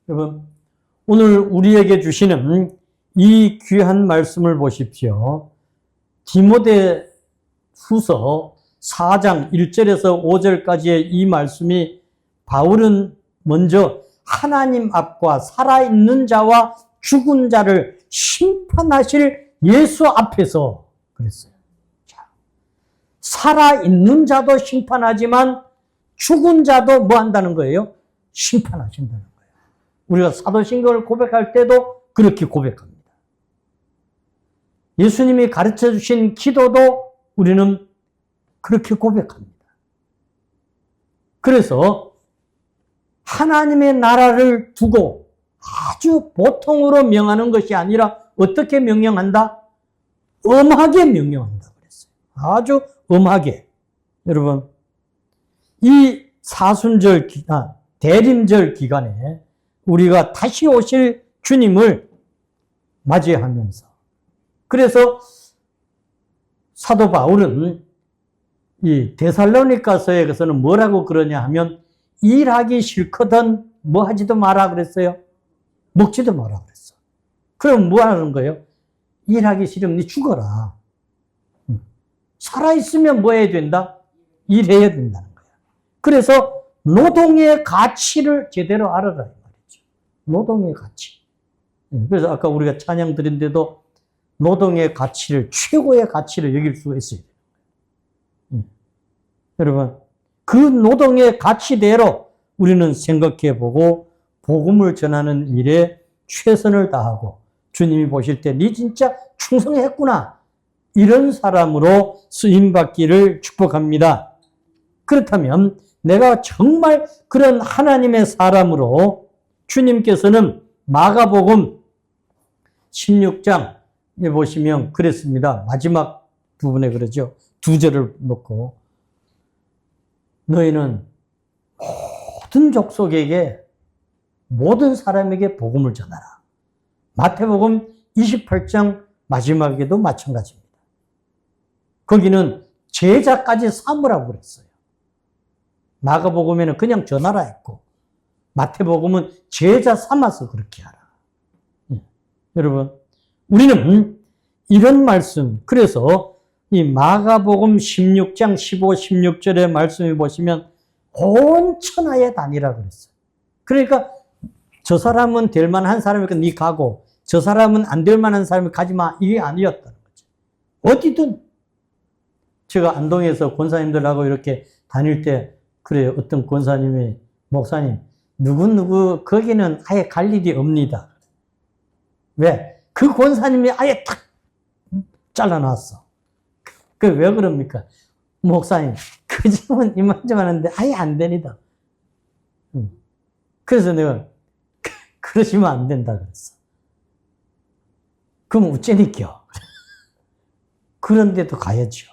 여러분, 오늘 우리에게 주시는 이 귀한 말씀을 보십시오. 디모데 후서 4장 1절에서 5절까지의 이 말씀이 바울은 먼저 하나님 앞과 살아있는 자와 죽은 자를 심판하실 예수 앞에서 그랬어요. 자, 살아있는 자도 심판하지만 죽은 자도 뭐 한다는 거예요? 심판하신다는 거예요. 우리가 사도신경을 고백할 때도 그렇게 고백합니다. 예수님이 가르쳐 주신 기도도 우리는 그렇게 고백합니다. 그래서 하나님의 나라를 두고 아주 보통으로 명하는 것이 아니라 어떻게 명령한다? 엄하게 명령한다 그랬어요. 아주 엄하게. 여러분, 이 사순절 기간, 대림절 기간에 우리가 다시 오실 주님을 맞이하면서, 그래서 사도 바울은 이 데살로니가서에서는 뭐라고 그러냐 하면, 일하기 싫거든 뭐 하지도 마라 그랬어요. 먹지도 마라 그랬어. 그럼 뭐 하는 거예요? 일하기 싫으면 니 죽어라. 살아있으면 뭐 해야 된다? 일해야 된다는 거야. 그래서 노동의 가치를 제대로 알아라 이 말이죠. 노동의 가치. 그래서 아까 우리가 찬양 드린데도 노동의 가치를, 최고의 가치를 여길 수가 있어요. 여러분, 그 노동의 가치대로 우리는 생각해보고 복음을 전하는 일에 최선을 다하고, 주님이 보실 때 니 진짜 충성했구나, 이런 사람으로 쓰임받기를 축복합니다. 그렇다면 내가 정말 그런 하나님의 사람으로, 주님께서는 마가복음 16장에 보시면 그랬습니다. 마지막 부분에 그러죠. 2절을 놓고, 너희는 모든 족속에게, 모든 사람에게 복음을 전하라. 마태복음 28장 마지막에도 마찬가지입니다. 거기는 제자까지 삼으라고 그랬어요. 마가복음에는 그냥 전하라 했고, 마태복음은 제자 삼아서 그렇게 하라. 여러분, 우리는 이런 말씀, 그래서 이 마가복음 16장 15, 16절의 말씀을 보시면 온 천하에 다니라 그랬어요. 그러니까 저 사람은 될 만한 사람이니까 니 가고, 저 사람은 안 될 만한 사람이 가지 마, 이게 아니었다는 거죠. 어디든. 제가 안동에서 권사님들하고 이렇게 다닐 때, 그래요. 어떤 권사님이, 목사님, 누구 거기는 아예 갈 일이 없니다. 왜? 그 권사님이 아예 탁 잘라놨어. 그 왜 그럽니까? 목사님, 그 집은 이만저만 하는데 아예 안 되니다. 그래서 내가 그러시면 안 된다 그랬어. 그럼 어쩌니까? 그런데도 가야죠.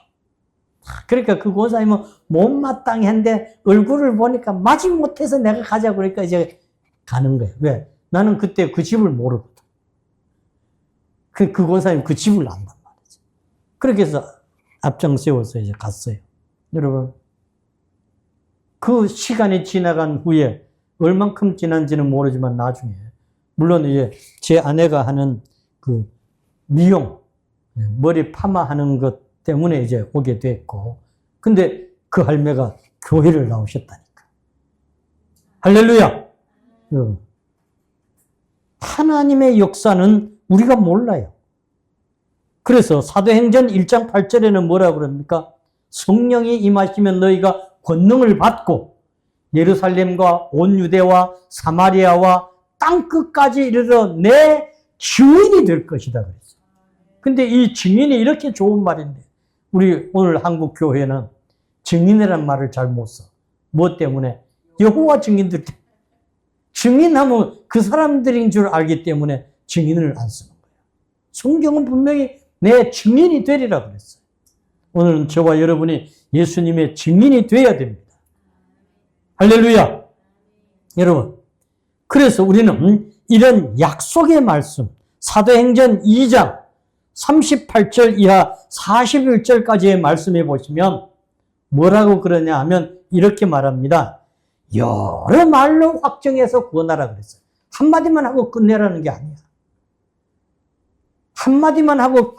그러니까 그 권사님은 못마땅했는데 얼굴을 보니까 마지못해서 내가 가자고 그러니까 이제 가는 거예요. 왜? 나는 그때 그 집을 모르거든. 그 권사님 그 집을 안단 말이지. 그렇게 해서 앞장 세워서 이제 갔어요. 여러분, 그 시간이 지나간 후에, 얼만큼 지난지는 모르지만 나중에, 물론 이제 제 아내가 하는 그 미용, 머리 파마하는 것 때문에 이제 오게 됐고, 근데 그 할매가 교회를 나오셨다니까. 할렐루야! 하나님의 역사는 우리가 몰라요. 그래서 사도행전 1장 8절에는 뭐라고 그럽니까? 성령이 임하시면 너희가 권능을 받고 예루살렘과 온 유대와 사마리아와 땅끝까지 이르러 내 증인이 될 것이다 그랬어요. 근데 이 증인이 이렇게 좋은 말인데, 우리 오늘 한국 교회는 증인이라는 말을 잘 못 써. 뭐 때문에? 여호와 증인들 때문에. 증인하면 그 사람들인 줄 알기 때문에 증인을 안 쓰는 거예요. 성경은 분명히 내 증인이 되리라 그랬어요. 오늘은 저와 여러분이 예수님의 증인이 되어야 됩니다. 할렐루야! 여러분, 그래서 우리는 이런 약속의 말씀, 사도행전 2장 38절 이하 41절까지의 말씀해 보시면 뭐라고 그러냐 하면 이렇게 말합니다. 여러 말로 확정해서 구원하라 그랬어요. 한마디만 하고 끝내라는 게 아니야. 한마디만 하고,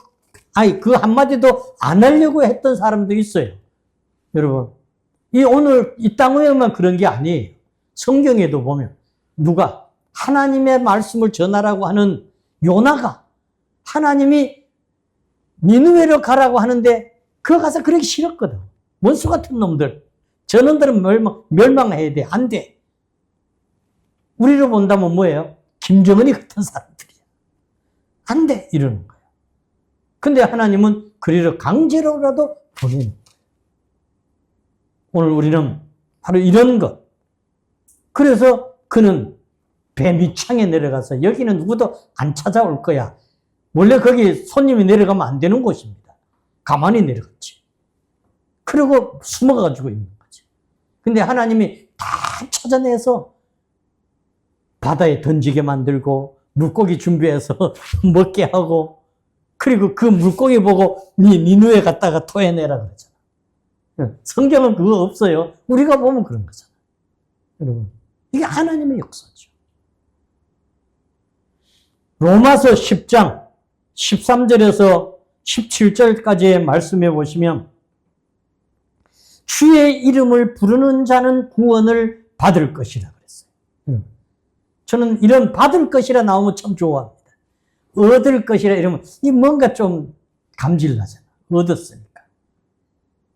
그 한마디도 안 하려고 했던 사람도 있어요. 여러분, 오늘 이 땅 위에만 그런 게 아니에요. 성경에도 보면, 누가 하나님의 말씀을 전하라고 하는 요나가 하나님이 니느웨로 가라고 하는데, 그거 가서 그러기 싫었거든. 원수 같은 놈들. 저놈들은 멸망해야 돼. 안 돼. 우리로 본다면 뭐예요? 김정은이 같은 사람들이야. 안 돼. 이러는 거예요. 근데 하나님은 그리로 강제로라도 보내는 거예요. 오늘 우리는 바로 이런 것. 그래서 그는 배 밑창에 내려가서 여기는 누구도 안 찾아올 거야. 원래 거기 손님이 내려가면 안 되는 곳입니다. 가만히 내려갔지. 그리고 숨어가지고 있는 거지. 근데 하나님이 다 찾아내서 바다에 던지게 만들고 물고기 준비해서 먹게 하고, 그리고 그 물고기 보고 니누에 갔다가 토해내라 그러잖아. 성경은 그거 없어요. 우리가 보면 그런 거잖아. 여러분, 이게 하나님의 역사죠. 로마서 10장 13절에서 17절까지의 말씀해 보시면, 주의 이름을 부르는 자는 구원을 받을 것이라 그랬어요. 저는 이런 받을 것이라 나오면 참 좋아합니다. 얻을 것이라 이러면 이 뭔가 좀 감질나잖아. 얻었으니까.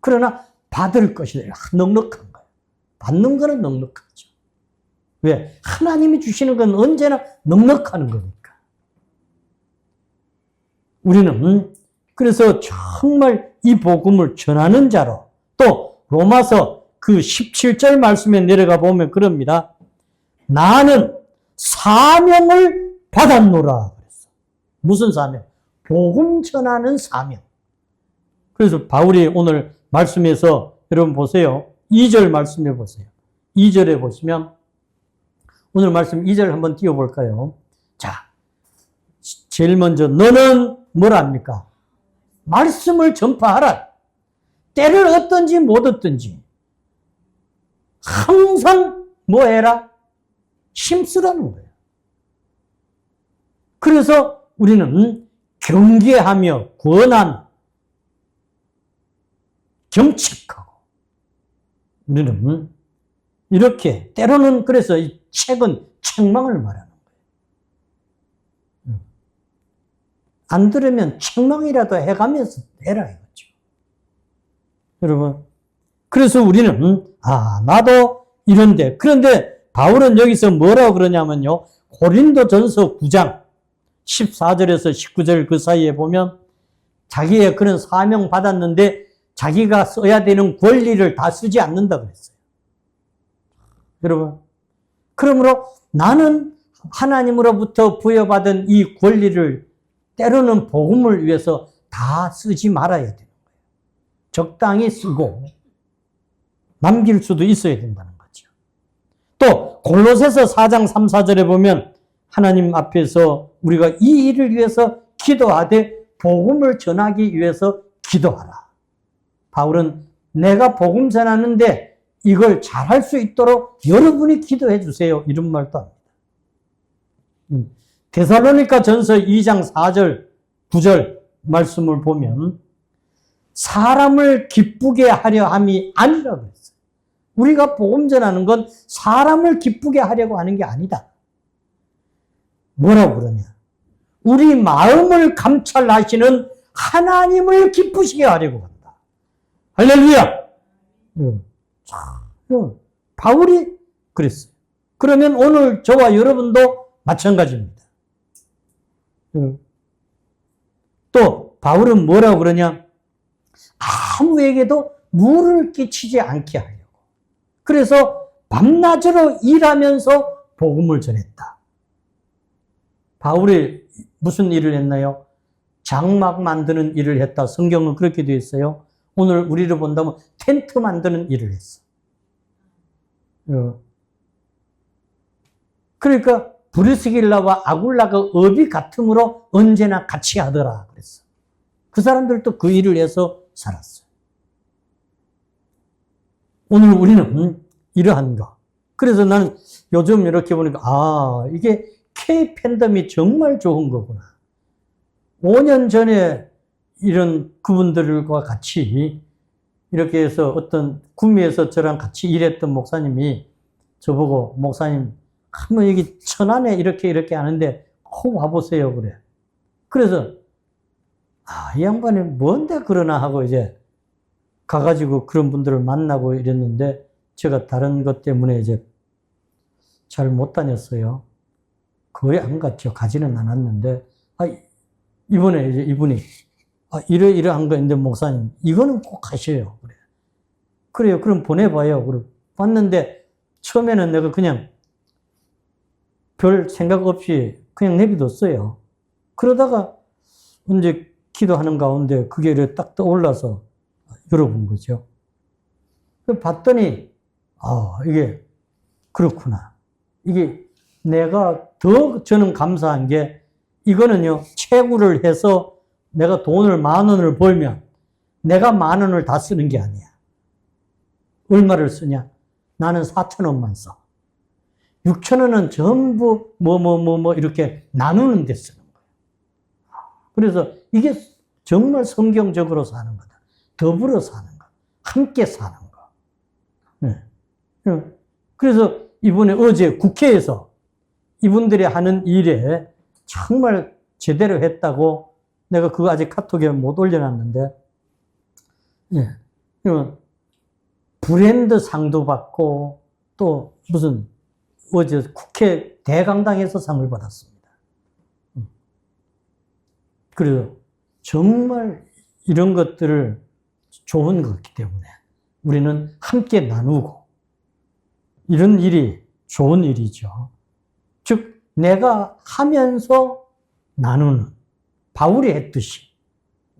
그러나 받을 것이라 넉넉한 거예요. 받는 거는 넉넉하죠. 왜? 하나님이 주시는 건 언제나 넉넉하는 거니까. 우리는 그래서 정말 이 복음을 전하는 자로, 또 로마서 그 17절 말씀에 내려가 보면 그럽니다. 나는 사명을 받았노라 그랬어. 무슨 사명? 복음 전하는 사명. 그래서 바울이 오늘 말씀에서 여러분 보세요. 2절 말씀해 보세요. 2절에 보시면 오늘 말씀 2절 한번 띄워볼까요? 자, 제일 먼저 너는 뭘 합니까? 말씀을 전파하라. 때를 얻든지 못 얻든지 항상 뭐 해라? 힘쓰라는 거예요. 그래서 우리는 경계하며 권한, 경책하고, 우리는 이렇게 때로는 그래서 이 책은 책망을 말하는 거예요. 안 들으면 책망이라도 해가면서 해라 이거죠. 여러분, 그래서 우리는 나도 이런데, 그런데 바울은 여기서 뭐라고 그러냐면요, 고린도전서 9장 14절에서 19절 그 사이에 보면 자기의 그런 사명 받았는데 자기가 써야 되는 권리를 다 쓰지 않는다 그랬어요. 여러분, 그러므로 나는 하나님으로부터 부여받은 이 권리를 때로는 복음을 위해서 다 쓰지 말아야 되는 거예요. 적당히 쓰고 남길 수도 있어야 된다는 거죠. 또 골로새서 4장 3, 4절에 보면 하나님 앞에서 우리가 이 일을 위해서 기도하되 복음을 전하기 위해서 기도하라. 바울은 내가 복음 전하는데 이걸 잘할 수 있도록 여러분이 기도해 주세요. 이런 말도 합니다. 데살로니가 전서 2장 4절, 9절 말씀을 보면 사람을 기쁘게 하려 함이 아니라 그랬어요. 우리가 복음 전하는 건 사람을 기쁘게 하려고 하는 게 아니다. 뭐라고 그러냐? 우리 마음을 감찰하시는 하나님을 기쁘시게 하려고 한다. 할렐루야! 바울이 그랬어요. 그러면 오늘 저와 여러분도 마찬가지입니다. 또 바울은 뭐라고 그러냐? 아무에게도 물을 끼치지 않게 하려고. 그래서 밤낮으로 일하면서 복음을 전했다. 바울이 무슨 일을 했나요? 장막 만드는 일을 했다. 성경은 그렇게 되어 있어요. 오늘 우리를 본다면 텐트 만드는 일을 했어. 그러니까 브리스길라와 아굴라가 업이 같음으로 언제나 같이 하더라 그랬어. 그 사람들도 그 일을 해서 살았어요. 오늘 우리는 이러한 거. 그래서 나는 요즘 이렇게 보니까, 이게 K 팬덤이 정말 좋은 거구나. 5년 전에 이런 그분들과 같이 이렇게 해서 어떤 구미에서 저랑 같이 일했던 목사님이 저보고, 목사님, 한번 여기 천안에 이렇게 하는데 꼭 와보세요. 그래. 그래서, 이 양반이 뭔데 그러나 하고 이제 가가지고 그런 분들을 만나고 이랬는데 제가 다른 것 때문에 이제 잘 못 다녔어요. 거의 안 갔죠. 가지는 않았는데, 이번에 이제 이분이, 이러한 거 있는데 목사님, 이거는 꼭 하셔요. 그래. 그래요. 그럼 보내봐요. 그래. 봤는데 처음에는 내가 그냥 별 생각 없이 그냥 내비뒀어요. 그러다가 이제 기도하는 가운데 그게 이렇게 딱 떠올라서 열어본 거죠. 봤더니, 이게 그렇구나. 이게 내가 더 저는 감사한 게, 이거는요, 채굴을 해서 내가 돈을 10,000원을 벌면 내가 10,000원을 다 쓰는 게 아니야. 얼마를 쓰냐? 나는 4,000원만 써. 6,000원은 전부 이렇게 나누는 데 쓰는 거야. 그래서 이게 정말 성경적으로 사는 거다. 더불어 사는 거. 함께 사는 거. 네. 그래서 이번에 어제 국회에서 이분들이 하는 일에 정말 제대로 했다고, 내가 그거 아직 카톡에 못 올려놨는데, 예. 브랜드 상도 받고, 또 무슨, 어제 국회 대강당에서 상을 받았습니다. 그래서 정말 이런 것들을 좋은 거기 때문에 우리는 함께 나누고, 이런 일이 좋은 일이죠. 즉, 내가 하면서 나누는, 바울이 했듯이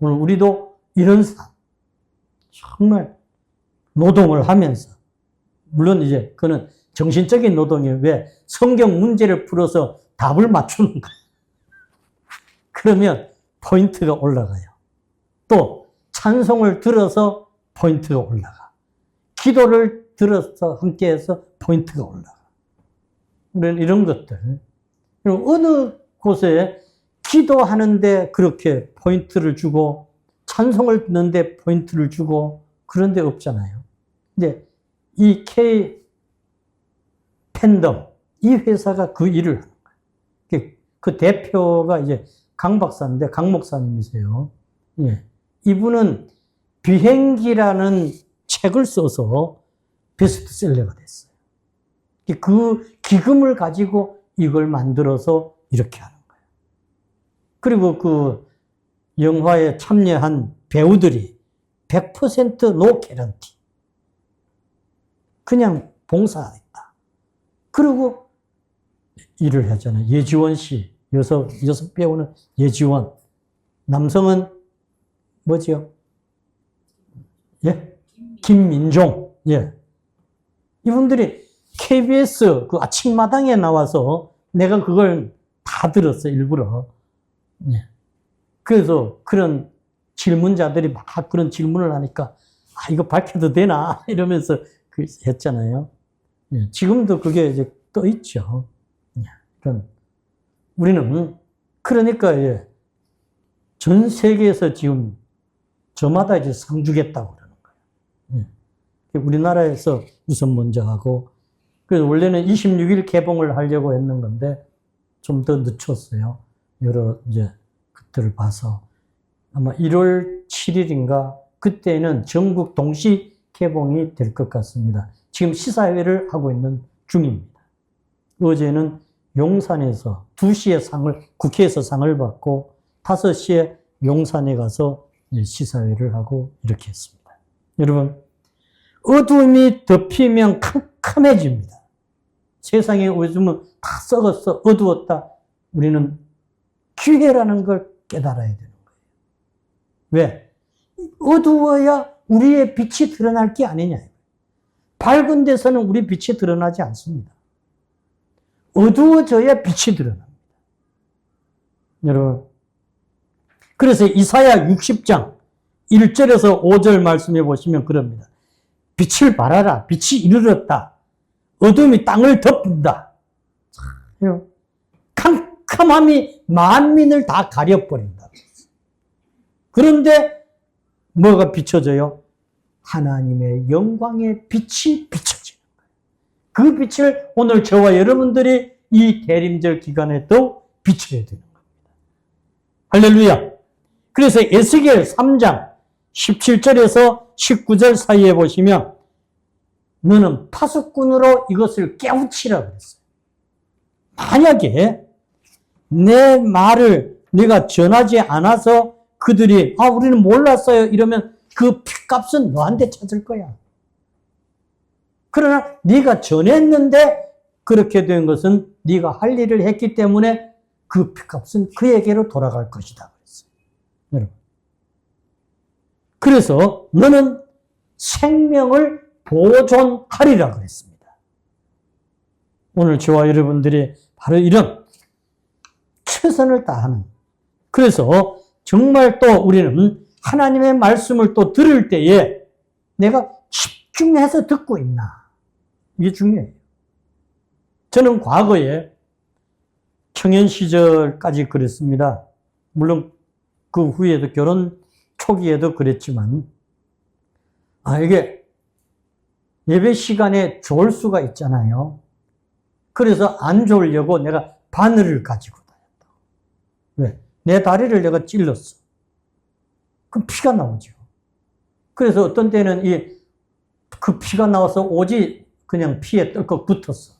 오늘 우리도 이런 삶, 정말 노동을 하면서, 물론 이제 그는 정신적인 노동이에요. 왜? 성경 문제를 풀어서 답을 맞추는 거예요. 그러면 포인트가 올라가요. 또 찬송을 들어서 포인트가 올라가. 기도를 들어서 함께해서 포인트가 올라가. 우리는 이런 것들, 어느 곳에 기도하는데 그렇게 포인트를 주고 찬송을 듣는데 포인트를 주고 그런 데 없잖아요. 근데 이 K 팬덤, 이 회사가 그 일을 하는 거예요. 그 대표가 이제 강 박사인데, 강 목사님이세요. 예. 이분은 비행기라는 책을 써서 베스트셀러가 됐어요. 그 기금을 가지고 이걸 만들어서 이렇게 하는 거예요. 그리고 그 영화에 참여한 배우들이 100% 노 개런티. 그냥 봉사했다. 그리고 일을 했잖아요. 예지원 씨, 여섯 배우는 예지원. 남성은 뭐죠? 예? 김민종. 예. 이분들이 KBS 그 아침마당에 나와서 내가 그걸 다 들었어, 일부러. 예. 그래서 그런 질문자들이 막 그런 질문을 하니까, 이거 밝혀도 되나? 이러면서 했잖아요. 예. 지금도 그게 이제 떠 있죠. 예. 우리는, 그러니까, 예. 전 세계에서 지금 저마다 이제 상 주겠다고 그러는 거예요. 예. 우리나라에서 우선 먼저 하고, 그래서 원래는 26일 개봉을 하려고 했는 건데, 좀 더 늦췄어요. 여러 이제 것들을 봐서. 아마 1월 7일인가, 그때는 전국 동시 개봉이 될 것 같습니다. 지금 시사회를 하고 있는 중입니다. 어제는 용산에서 2시에 국회에서 상을 받고, 5시에 용산에 가서 시사회를 하고 이렇게 했습니다. 여러분, 어둠이 덮이면 캄캄해집니다. 세상에 요즘은 다 썩었어, 어두웠다. 우리는 기회라는 걸 깨달아야 되는 거예요. 왜? 어두워야 우리의 빛이 드러날 게 아니냐. 밝은 데서는 우리 빛이 드러나지 않습니다. 어두워져야 빛이 드러납니다. 여러분, 그래서 이사야 60장 1절에서 5절 말씀해 보시면 그럽니다. 빛을 발하라. 빛이 이르렀다. 어둠이 땅을 덮는다. 캄캄함이 만민을 다 가려버린다. 그런데 뭐가 비춰져요? 하나님의 영광의 빛이 비춰지는 거예요. 그 빛을 오늘 저와 여러분들이 이 대림절 기간에 더 비춰야 되는 겁니다. 할렐루야. 그래서 에스겔 3장 17절에서 19절 사이에 보시면 너는 파수꾼으로 이것을 깨우치라 그랬어요. 만약에 내 말을 네가 전하지 않아서 그들이 우리는 몰랐어요 이러면 그 핏값은 너한테 찾을 거야. 그러나 네가 전했는데 그렇게 된 것은 네가 할 일을 했기 때문에 그 핏값은 그에게로 돌아갈 것이다 그랬어요. 여러분. 그래서 너는 생명을 보존하리라 그랬습니다. 오늘 저와 여러분들이 바로 이런 최선을 다하는, 그래서 정말 또 우리는 하나님의 말씀을 또 들을 때에 내가 집중해서 듣고 있나, 이게 중요해요. 저는 과거에 청년 시절까지 그랬습니다. 물론 그 후에도 결혼 초기에도 그랬지만 이게 예배 시간에 졸 수가 있잖아요. 그래서 안 졸려고 내가 바늘을 가지고 다녔다고. 왜? 내 다리를 내가 찔렀어. 그럼 피가 나오죠. 그래서 어떤 때는 그 피가 나와서 오지 그냥 피에 떨컥 붙었어.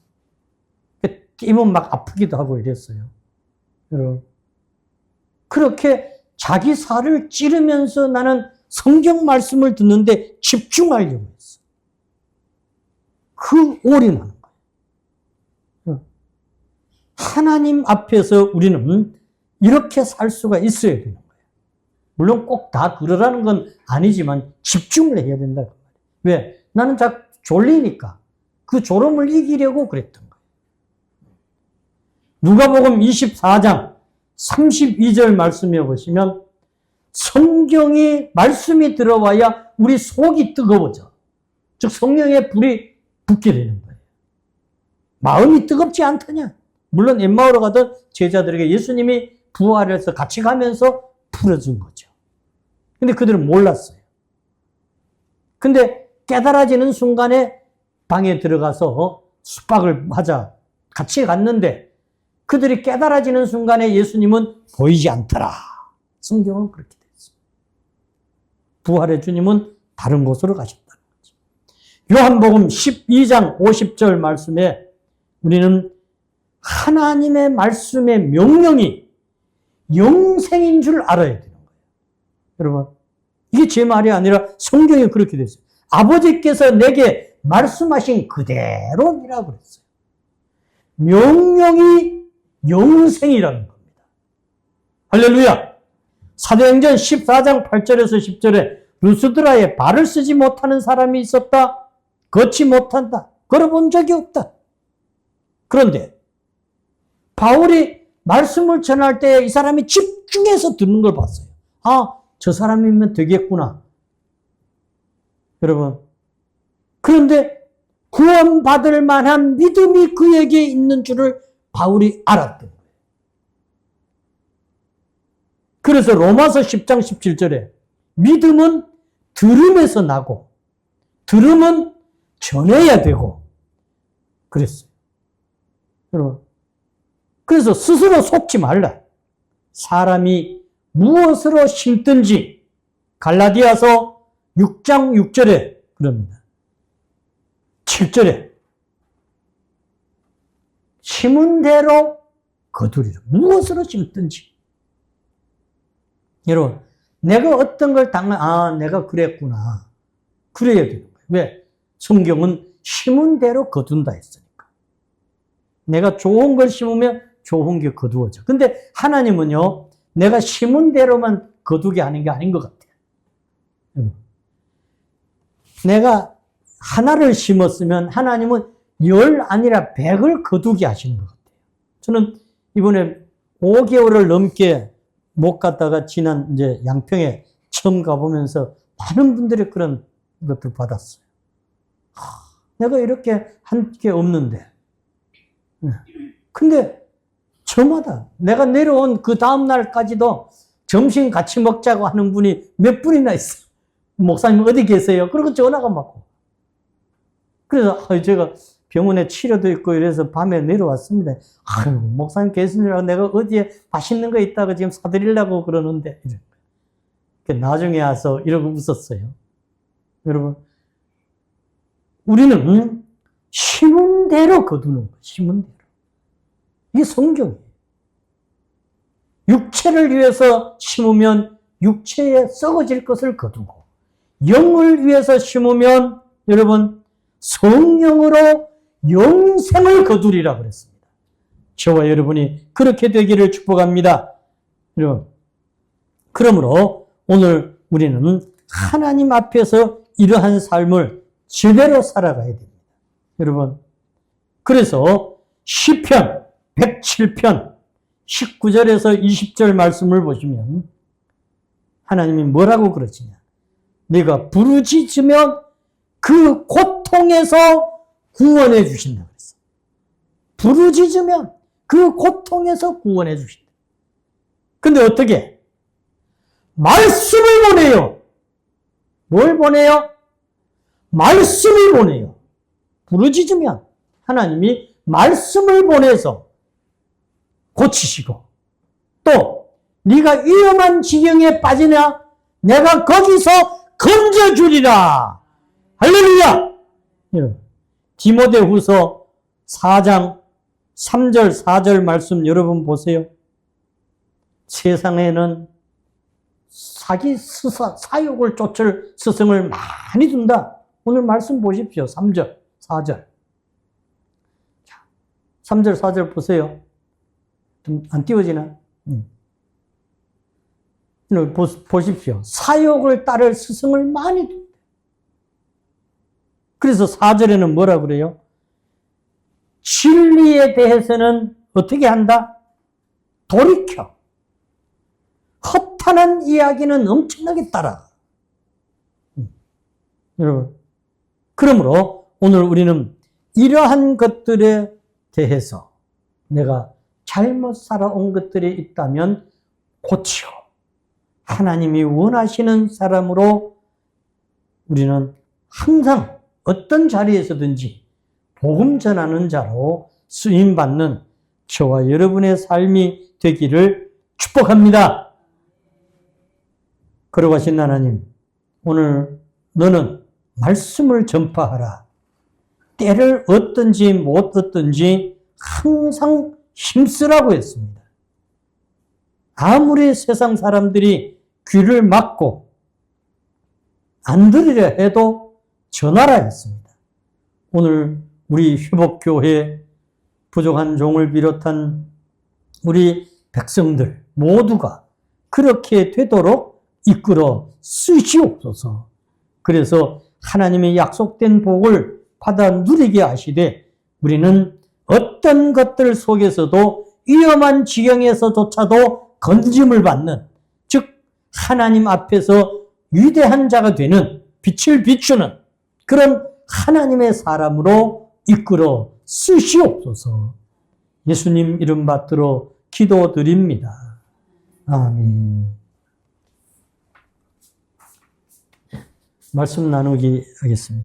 뛰면 막 아프기도 하고 이랬어요. 여러분. 그렇게 자기 살을 찌르면서 나는 성경 말씀을 듣는데 집중하려고 했어. 그 올인하는 거예요. 하나님 앞에서 우리는 이렇게 살 수가 있어야 되는 거예요. 물론 꼭 다 그러라는 건 아니지만 집중을 해야 된다. 왜? 나는 자꾸 졸리니까 그 졸음을 이기려고 그랬던 거예요. 누가복음 24장 32절 말씀해 보시면 성경이 말씀이 들어와야 우리 속이 뜨거워져. 즉 성령의 불이 붙게 되는 거예요. 마음이 뜨겁지 않더냐? 물론 엠마오로 가던 제자들에게 예수님이 부활해서 같이 가면서 풀어준 거죠. 근데 그들은 몰랐어요. 근데 깨달아지는 순간에 방에 들어가서 숙박을 하자 같이 갔는데 그들이 깨달아지는 순간에 예수님은 보이지 않더라. 성경은 그렇게 됐어요. 부활의 주님은 다른 곳으로 가셨다는 거죠. 요한복음 12장 50절 말씀에 우리는 하나님의 말씀의 명령이 영생인 줄 알아야 되는 거예요. 여러분, 이게 제 말이 아니라 성경에 그렇게 됐어요. 아버지께서 내게 말씀하신 그대로니라 그랬어요. 명령이 영생이라는 겁니다. 할렐루야! 사도행전 14장 8절에서 10절에 루스드라에 발을 쓰지 못하는 사람이 있었다. 걷지 못한다. 걸어본 적이 없다. 그런데 바울이 말씀을 전할 때 이 사람이 집중해서 듣는 걸 봤어요. 저 사람이면 되겠구나. 여러분, 그런데 구원받을 만한 믿음이 그에게 있는 줄을 바울이 알았던 거예요. 그래서 로마서 10장 17절에 믿음은 들음에서 나고 들음은 전해야 되고 그랬어요. 여러분, 그래서 스스로 속지 말라. 사람이 무엇으로 심든지 갈라디아서 6장 6절에 그럽니다. 7절에 심은 대로 거두리라. 무엇으로 심든지. 여러분, 내가 어떤 걸 내가 그랬구나. 그래야 되는 거예요. 왜? 성경은 심은 대로 거둔다 했으니까. 내가 좋은 걸 심으면 좋은 게 거두어져. 근데 하나님은요, 내가 심은 대로만 거두게 하는 게 아닌 것 같아요. 내가 하나를 심었으면 하나님은 10 아니라 100을 거두게 하시는 것 같아요. 저는 이번에 5개월을 넘게 못 갔다가 지난 이제 양평에 처음 가보면서 많은 분들이 그런 것들 받았어요. 내가 이렇게 한 게 없는데. 근데 저마다 내가 내려온 그 다음 날까지도 점심 같이 먹자고 하는 분이 몇 분이나 있어. 목사님 어디 계세요? 그리고 전화가 막. 그래서 제가 병원에 치료도 있고 이래서 밤에 내려왔습니다. 아유, 목사님 계시느라고 내가 어디에 맛있는 거 있다고 지금 사드리려고 그러는데. 나중에 와서 이러고 웃었어요. 여러분, 우리는 심은 대로 거두는 거예요. 심은 대로. 이게 성경이에요. 육체를 위해서 심으면 육체에 썩어질 것을 거두고, 영을 위해서 심으면 여러분 성령으로 영생을 거두리라 그랬습니다. 저와 여러분이 그렇게 되기를 축복합니다. 여러분, 그러므로 오늘 우리는 하나님 앞에서 이러한 삶을 제대로 살아가야 됩니다. 여러분, 그래서 시편 107편 19절에서 20절 말씀을 보시면 하나님이 뭐라고 그러시냐? 네가 부르짖으면 그 고통에서 구원해 주신다 그랬어. 부르짖으면 그 고통에서 구원해 주신다. 근데 어떻게? 말씀을 보내요. 뭘 보내요? 말씀을 보내요. 부르짖으면 하나님이 말씀을 보내서 고치시고, 또 네가 위험한 지경에 빠지냐? 내가 거기서 건져주리라. 할렐루야! 디모데후서 4장 3절 4절 말씀 여러분 보세요. 세상에는 사욕을 쫓을 스승을 많이 둔다. 오늘 말씀 보십시오. 3절 4절. 3절 4절 보세요. 좀 안 띄워지나? 보십시오. 사욕을 따를 스승을 많이 둔다. 그래서 4절에는 뭐라 그래요? 진리에 대해서는 어떻게 한다? 돌이켜. 허탄한 이야기는 엄청나게 따라. 여러분, 그러므로 오늘 우리는 이러한 것들에 대해서 내가 잘못 살아온 것들이 있다면 고치고 하나님이 원하시는 사람으로 우리는 항상 어떤 자리에서든지 복음 전하는 자로 쓰임받는 저와 여러분의 삶이 되기를 축복합니다. 그러고 하신 하나님, 오늘 너는 말씀을 전파하라. 때를 얻든지 못 얻든지 항상 힘쓰라고 했습니다. 아무리 세상 사람들이 귀를 막고 안 들으려 해도 전하라 했습니다. 오늘 우리 회복교회 부족한 종을 비롯한 우리 백성들 모두가 그렇게 되도록 이끌어 쓰시옵소서. 그래서 하나님의 약속된 복을 받아 누리게 하시되 우리는 어떤 것들 속에서도 위험한 지경에서조차도 건짐을 받는, 즉 하나님 앞에서 위대한 자가 되는, 빛을 비추는 그런 하나님의 사람으로 이끌어 쓰시옵소서. 예수님 이름 받들어 기도드립니다. 아멘. 말씀 나누기 하겠습니다.